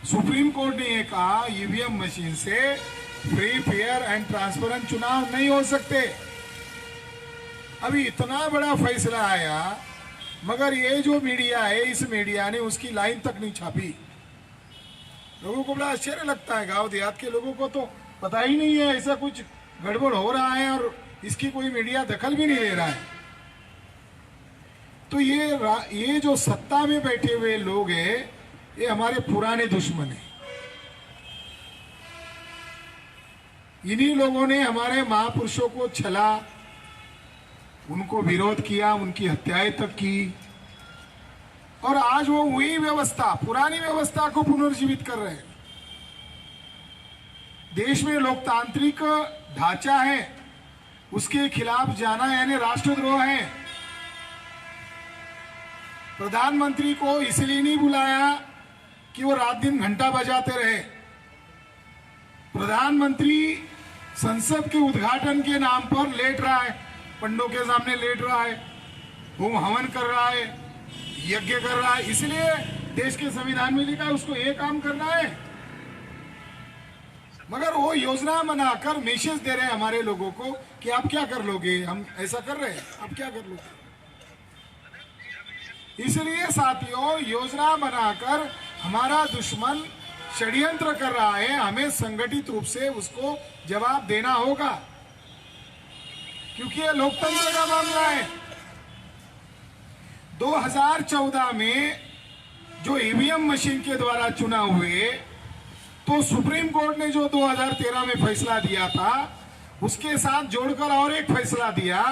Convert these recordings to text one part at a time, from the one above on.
Supreme court ने ये कहा ईवीएम मशीन से फ्री फेयर एंड ट्रांसपेरेंट चुनाव नहीं हो सकते। अभी इतना बड़ा फैसला आया, मगर ये जो मीडिया है, इस मीडिया ने उसकी लाइन तक नहीं छापी। लोगों को बड़ा आश्चर्य लगता है, गांव देहात के लोगों को तो पता ही नहीं है ऐसा कुछ गड़बड़ हो रहा है और इसकी कोई मीडिया दखल भी नहीं ले रहा है। तो ये जो सत्ता में बैठे हुए लोग हैं, ये हमारे पुराने दुश्मन हैं। इन्हीं लोगों ने हमारे महापुरुषों को छला, उनको विरोध किया, उनकी हत्याएं तक की, और आज वो वही व्यवस्था, पुरानी व्यवस्था को पुनर्जीवित कर रहे हैं। देश में लोकतांत्रिक ढांचा है, उसके खिलाफ जाना यानी राष्ट्रद्रोह है। प्रधानमंत्री को इसलिए नहीं बुलाया कि वो रात दिन घंटा बजाते रहे। प्रधानमंत्री संसद के उद्घाटन के नाम पर लेट रहा है, पंडों के सामने लेट रहा है, होम हवन कर रहा है, यज्ञ कर रहा है। इसलिए देश के संविधान में लिखा है उसको ये काम करना है। मगर वो योजना बनाकर मैसेज दे रहे हैं हमारे लोगों को कि आप क्या कर लोगे, हम ऐसा कर रहे हैं, आप क्या कर लोगे। इसलिए साथियों, योजना बनाकर हमारा दुश्मन षड्यंत्र कर रहा है, हमें संगठित रूप से उसको जवाब देना होगा, क्योंकि ये लोकतंत्र का मामला है। 2014 में जो ईवीएम मशीन के द्वारा चुनाव हुए, तो सुप्रीम कोर्ट ने जो 2013 में फैसला दिया था, उसके साथ जोड़कर और एक फैसला दिया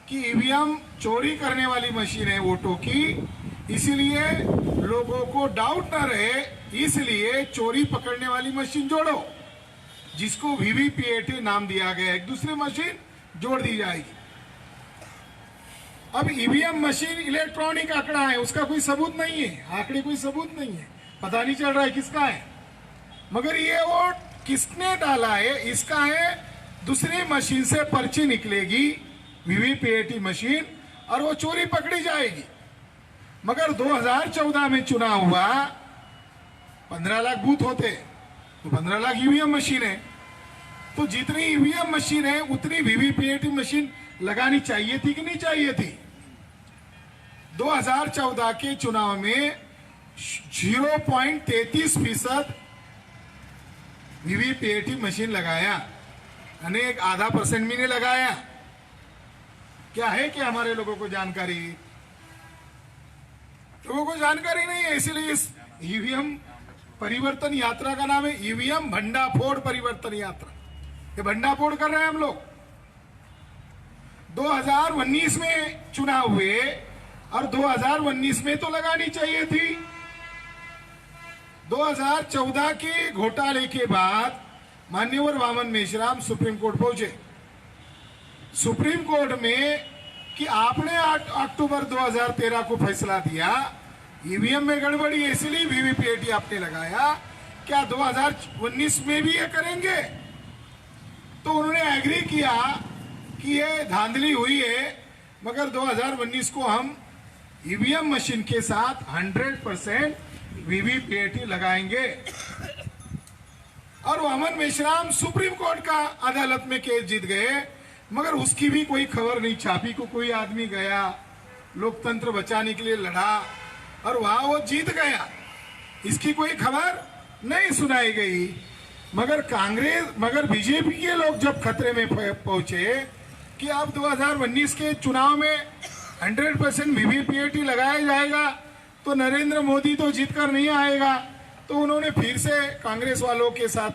कि ईवीएम चोरी करने वाली मशीन है वोटों की, इसलिए लोगों को डाउट न रहे, इसलिए चोरी पकड़ने वाली मशीन जोड़ो, जिसको वीवीपीएटी नाम दिया गया। एक दूसरी मशीन जोड़ दी जाएगी। अब ईवीएम मशीन इलेक्ट्रॉनिक आंकड़ा है, उसका कोई सबूत नहीं है, आंकड़े कोई सबूत नहीं है, पता नहीं चल रहा है किसका है। मगर ये वोट किसने डाला है इसका है। दूसरी मशीन से पर्ची निकलेगी, वीवीपीएटी मशीन, और वो चोरी पकड़ी जाएगी। मगर 2014 में चुनाव हुआ, 15 लाख बूथ होते तो 15 लाख ईवीएम मशीन है, तो जितनी ईवीएम मशीन है उतनी वीवीपीएटी मशीन लगानी चाहिए थी कि नहीं चाहिए थी। 2014 के चुनाव में 0.33% वीवीपीएटी मशीन लगाया, यानी 0.5% भी नहीं लगाया। क्या है कि हमारे लोगों को जानकारी, लोगों को जानकारी नहीं है, इसलिए इस ईवीएम परिवर्तन यात्रा का नाम है ईवीएम भंडाफोड़ परिवर्तन यात्रा। ये भंडाफोड़ कर रहे हैं हम लोग। 2019 में चुनाव हुए और 2019 में तो लगानी चाहिए थी। 2014 के घोटाले के बाद मान्यवर वामन मेश्राम सुप्रीम कोर्ट पहुंचे। सुप्रीम कोर्ट में कि आपने 8 अक्टूबर 2013 को फैसला दिया ईवीएम में गड़बड़ी है, इसलिए वीवीपीएटी आपने लगाया, क्या 2019 में भी ये करेंगे? तो उन्होंने एग्री किया कि ये धांधली हुई है, मगर 2019 को हम ईवीएम मशीन के साथ 100% वीवीपीएटी लगाएंगे। और वामन मेश्राम सुप्रीम कोर्ट का अदालत में केस जीत गए, मगर उसकी भी कोई खबर नहीं छापी। को कोई आदमी गया लोकतंत्र बचाने के लिए लड़ा और वहां वो जीत गया, इसकी कोई खबर नहीं सुनाई गई। मगर बीजेपी के लोग जब खतरे में पहुंचे कि अब 2019 के चुनाव में 100% वीवीपीएटी लगाया जाएगा, तो नरेंद्र मोदी तो जीत कर नहीं आएगा, तो उन्होंने फिर से कांग्रेस वालों के साथ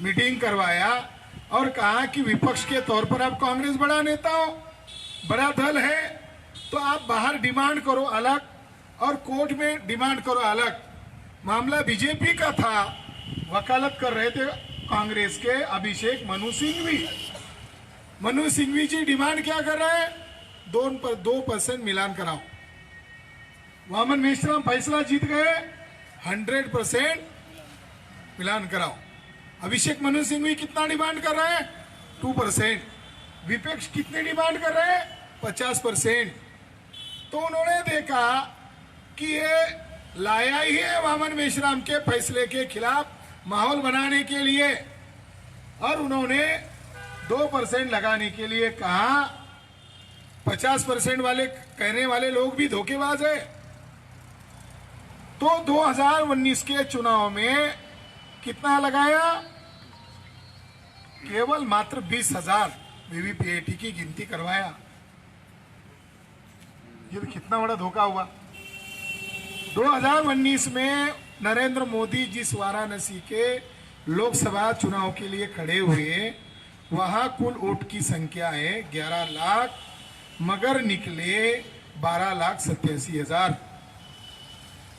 मीटिंग करवाया और कहा कि विपक्ष के तौर पर अब कांग्रेस बड़ा नेता हो, बड़ा दल है, तो आप बाहर डिमांड करो अलग और कोर्ट में डिमांड करो अलग। मामला बीजेपी का था, वकालत कर रहे थे कांग्रेस के अभिषेक मनु सिंघवी जी डिमांड क्या कर रहे हैं? 2% मिलान कराओ। वामन मेश्राम फैसला जीत गए, 100% मिलान कराओ। अभिषेक मनु सिंघवी कितना डिमांड कर रहे हैं? 2%। विपक्ष कितनी डिमांड कर रहे हैं? 50%। तो उन्होंने देखा कि ये लाया ही है वामन मेश्राम के फैसले के खिलाफ माहौल बनाने के लिए। और उन्होंने 2% लगाने के लिए कहा। 50% वाले कहने वाले लोग भी धोखेबाज है। तो 2019 के चुनाव में कितना लगाया? केवल मात्र 20,000 वीवीपीएटी की गिनती करवाया। ये कितना बड़ा धोखा हुआ। 2019 में नरेंद्र मोदी जिस वाराणसी के लोकसभा चुनाव के लिए खड़े हुए, वहां कुल वोट की संख्या है 11 लाख, मगर निकले 12,87,000।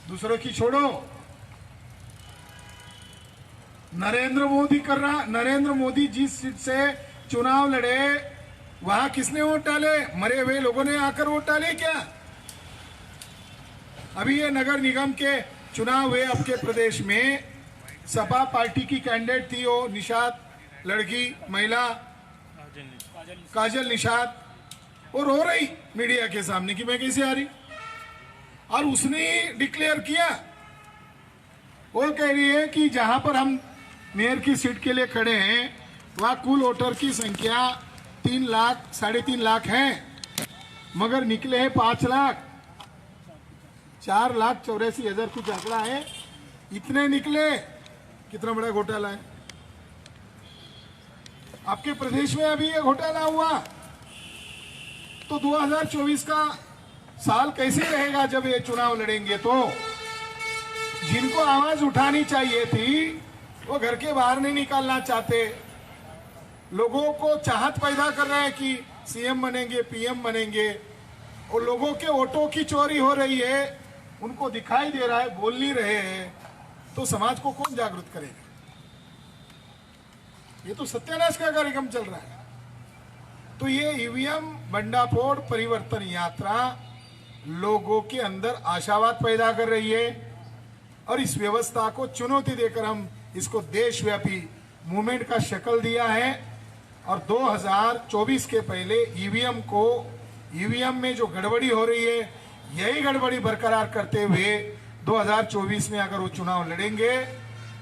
दूसरों की छोड़ो, नरेंद्र मोदी जिस सीट से चुनाव लड़े, वहां किसने वोट डाले? मरे हुए लोगों ने आकर वोट डाले क्या? अभी ये नगर निगम के चुनाव हुए आपके प्रदेश में, सपा पार्टी की कैंडिडेट थी, वो निषाद लड़की महिला काजल निषाद, वो रो रही मीडिया के सामने कि मैं कैसे आ रही, और उसने डिक्लेयर किया, वो कह रही है कि जहां पर हम मेयर की सीट के लिए खड़े हैं वहां कुल वोटर की संख्या 3 लाख 3.5 लाख है, मगर निकले हैं 5 लाख 4,84,000 कुछ आंकड़ा है, इतने निकले। कितना बड़ा घोटाला है आपके प्रदेश में। अभी ये घोटाला हुआ तो 2024 का साल कैसे रहेगा जब ये चुनाव लड़ेंगे? तो जिनको आवाज उठानी चाहिए थी वो घर के बाहर नहीं निकालना चाहते। लोगों को चाहत पैदा कर रहे हैं कि सीएम बनेंगे, पीएम बनेंगे, और लोगों के वोटों की चोरी हो रही है, उनको दिखाई दे रहा है, बोल नहीं रहे हैं, तो समाज को कौन जागरूक करेगा? ये तो सत्यानाश का कार्यक्रम चल रहा है। तो ये ईवीएम भंडाफोड़ परिवर्तन यात्रा लोगों के अंदर आशावाद पैदा कर रही है, और इस व्यवस्था को चुनौती देकर हम इसको देशव्यापी मूवमेंट का शक्ल दिया है। और 2024 के पहले ईवीएम में जो गड़बड़ी हो रही है, यही गड़बड़ी बरकरार करते हुए 2024 में अगर वो चुनाव लड़ेंगे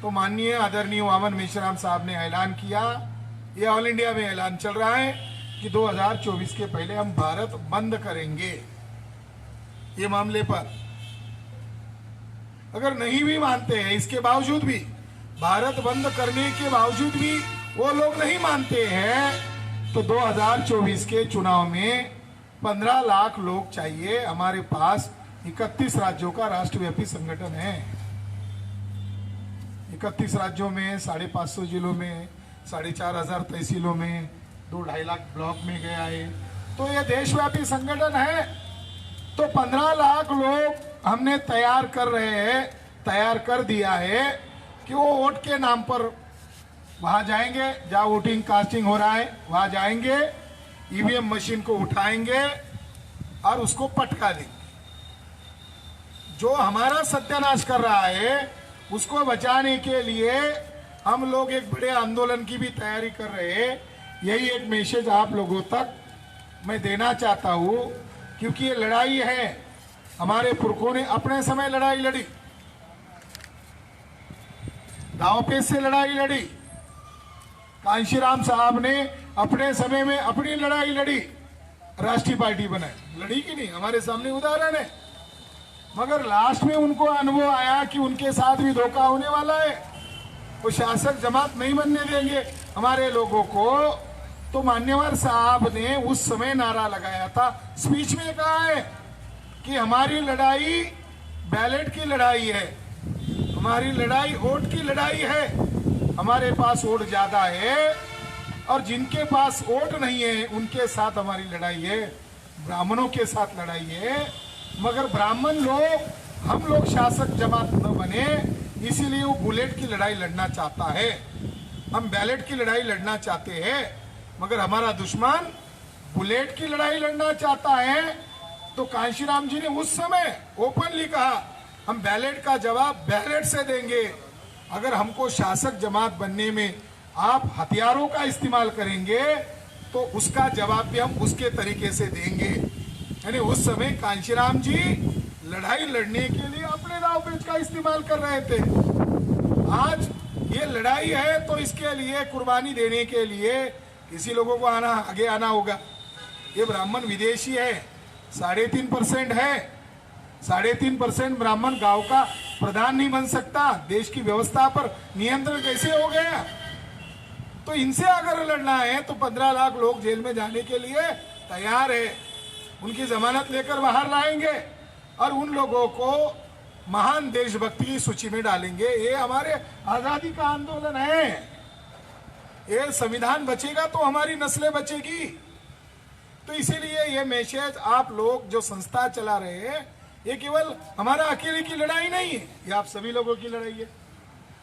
तो माननीय आदरणीय वामन मेश्राम साहब ने ऐलान किया, ये ऑल इंडिया में ऐलान चल रहा है कि 2024 के पहले हम भारत बंद करेंगे। ये मामले पर अगर नहीं भी मानते हैं, इसके बावजूद भी, भारत बंद करने के बावजूद भी वो लोग नहीं मानते हैं, तो 2024 के चुनाव में 15 लाख लोग चाहिए। हमारे पास 31 राज्यों का राष्ट्रव्यापी संगठन है। 31 राज्यों में 550 जिलों में 4,500 तहसीलों में 2-2.5 लाख ब्लॉक में गया है, तो ये देशव्यापी संगठन है। तो 15 लाख लोग हमने तैयार कर दिया है कि वो वोट के नाम पर वहां जाएंगे, जहां वोटिंग कास्टिंग हो रहा है वहां जाएंगे, ईवीएम मशीन को उठाएंगे और उसको पटका देंगे। जो हमारा सत्यानाश कर रहा है उसको बचाने के लिए हम लोग एक बड़े आंदोलन की भी तैयारी कर रहे हैं। यही एक मैसेज आप लोगों तक मैं देना चाहता हूं, क्योंकि ये लड़ाई है, हमारे पुरखों ने अपने समय लड़ाई लड़ी, दांवपेच से लड़ाई लड़ी, कांशीराम साहब ने अपने समय में अपनी लड़ाई लड़ी, राष्ट्रीय पार्टी बनाई, लड़ी कि नहीं? हमारे सामने उदाहरण है। मगर लास्ट में उनको अनुभव आया कि उनके साथ भी धोखा होने वाला है, वो शासक जमात नहीं बनने देंगे हमारे लोगों को। तो मान्यवर साहब ने उस समय नारा लगाया था, स्पीच में कहा है कि हमारी लड़ाई बैलेट की लड़ाई है, हमारी लड़ाई वोट की लड़ाई है, हमारे पास वोट ज्यादा है, और जिनके पास वोट नहीं है उनके साथ हमारी लड़ाई है, ब्राह्मणों के साथ लड़ाई है। मगर ब्राह्मण लोग, हम लोग शासक जमात न बने, इसीलिए वो बुलेट की लड़ाई लड़ना चाहता है, हम बैलेट की लड़ाई लड़ना चाहते हैं। मगर हमारा दुश्मन बुलेट की लड़ाई लड़ना चाहता है। तो कांशीराम जी ने उस समय ओपनली कहा, हम बैलेट का जवाब बैलेट से देंगे। अगर हमको शासक जमात बनने में आप हथियारों का इस्तेमाल करेंगे तो उसका जवाब भी हम उसके तरीके से देंगे। यानी उस समय कांशीराम जी लड़ाई लड़ने के लिए अपने दावपेच का इस्तेमाल कर रहे थे। आज ये लड़ाई है तो इसके लिए कुर्बानी देने के लिए किसी लोगों को आगे आना होगा। ये ब्राह्मण विदेशी है, 3.5% है। 3.5% ब्राह्मण गांव का प्रधान नहीं बन सकता। देश की व्यवस्था पर नियंत्रण कैसे हो गया? तो इनसे अगर लड़ना है तो 15 लाख लोग जेल में जाने के लिए तैयार है। उनकी जमानत लेकर बाहर लाएंगे और उन लोगों को महान देशभक्ति की सूची में डालेंगे। ये हमारे आजादी का आंदोलन है। ये संविधान बचेगा तो हमारी नस्लें बचेगी। तो इसीलिए ये मैसेज आप लोग जो संस्था चला रहे हैं, ये केवल हमारा अकेले की लड़ाई नहीं है, ये आप सभी लोगों की लड़ाई है।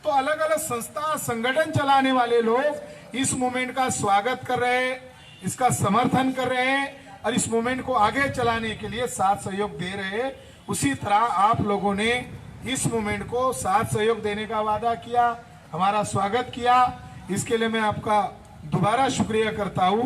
तो अलग अलग संस्था संगठन चलाने वाले लोग इस मूवमेंट का स्वागत कर रहे हैं, इसका समर्थन कर रहे हैं और इस मूवमेंट को आगे चलाने के लिए साथ सहयोग दे रहे हैं। उसी तरह आप लोगों ने इस मूवमेंट को साथ सहयोग देने का वादा किया, हमारा स्वागत किया। इसके लिए मैं आपका दोबारा शुक्रिया करता हूँ।